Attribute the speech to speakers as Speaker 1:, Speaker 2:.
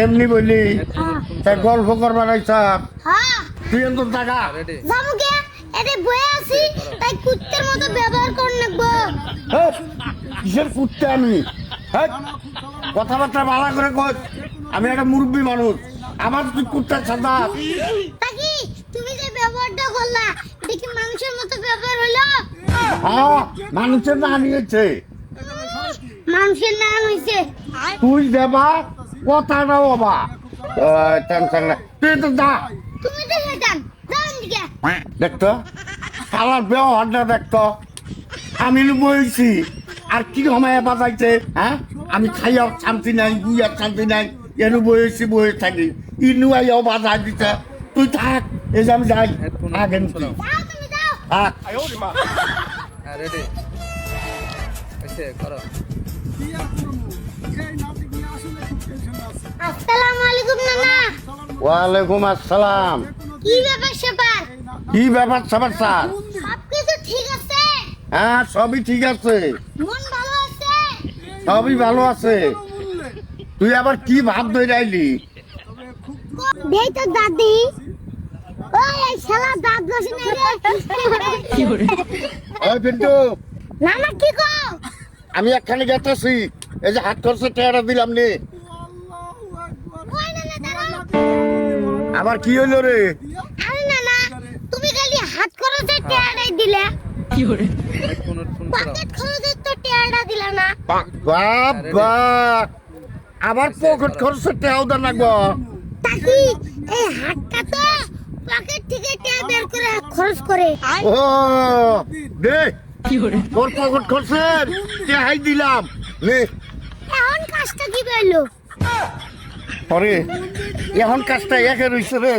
Speaker 1: এমনি বলি তাই গল্প করবার আইসাম তুই এত টাকা
Speaker 2: জামুকে এতে বয়ে আছি তাই কুত্তের মতো ব্যবহার কর নাকবো
Speaker 1: কিসের কুত্তে আমি কথাবার্তা ভালো করে কর আমি একটা মুরব্বী মানুষ আমার তুই কুত্তার সাদা
Speaker 2: তাকি তুমি যে ব্যবহারটা করলা দেখি মানুষের মতো ব্যবহার হলো
Speaker 1: মানুষের না নিয়েছে
Speaker 2: মানুষের না হইছে
Speaker 1: তুই দেবা কথাটা বাবা টেনশন না তুই তো দা
Speaker 2: তুমি তো শয়তান যাও এদিকে
Speaker 1: দেখতো শালার ব্যবহারটা দেখতো আমি বইছি আর কি সময় বাজাইছে আমি খাইয়াও শান্তি নাই গুইয়ার শান্তি নাই এনু বইছি বই থাকি ইনু আইয়াও বাজাই দিতে তুই থাক এই যে আমি যাই আগেন তুই
Speaker 2: যাও তুমি যাও
Speaker 1: থাক
Speaker 3: রেডি এসে করো
Speaker 2: আসসালামু আলাইকুম নানা
Speaker 1: ওয়ালাইকুম আসসালাম
Speaker 2: কি ব্যাপার স্যাপার
Speaker 1: কি ব্যাপার স্যাপার স্যার
Speaker 2: সবকিছু ঠিক আছে
Speaker 1: হ্যাঁ সবই ঠিক আছে
Speaker 2: মন ভালো আছে
Speaker 1: সবই ভালো আছে তুই আবার কি ভাব ধরে আইলি
Speaker 2: দেই তো দাদি ওই এই শালা দাঁত ঘষে নাই রে
Speaker 1: ওই পিন্টু
Speaker 2: নানা কি কও
Speaker 1: আমি একখানে গেতেছি এই যে হাত খরচে টেয়ারা দিলাম নি
Speaker 2: ওই নানা দাঁড়াও
Speaker 1: আবার কি হইলো রে
Speaker 2: আরে নানা তুমি খালি হাত খরচে টেয়ারাই দিলে
Speaker 3: ফোন করো
Speaker 2: পকেট খরচের তো টেয়ারা দিলা না
Speaker 1: বাবা আবার পকেট খরচে টেয়াও দেন লাগবো
Speaker 2: তাকি এই হাতটা তো পকেট থেকে টেয়া বের করে খরচ করে
Speaker 1: ও দে তোর পকেট খরচের টেহাই দিলাম নে
Speaker 2: এখন কাজটা কি বেরলো
Speaker 1: পরে এখন কাজটা একে রইছে রে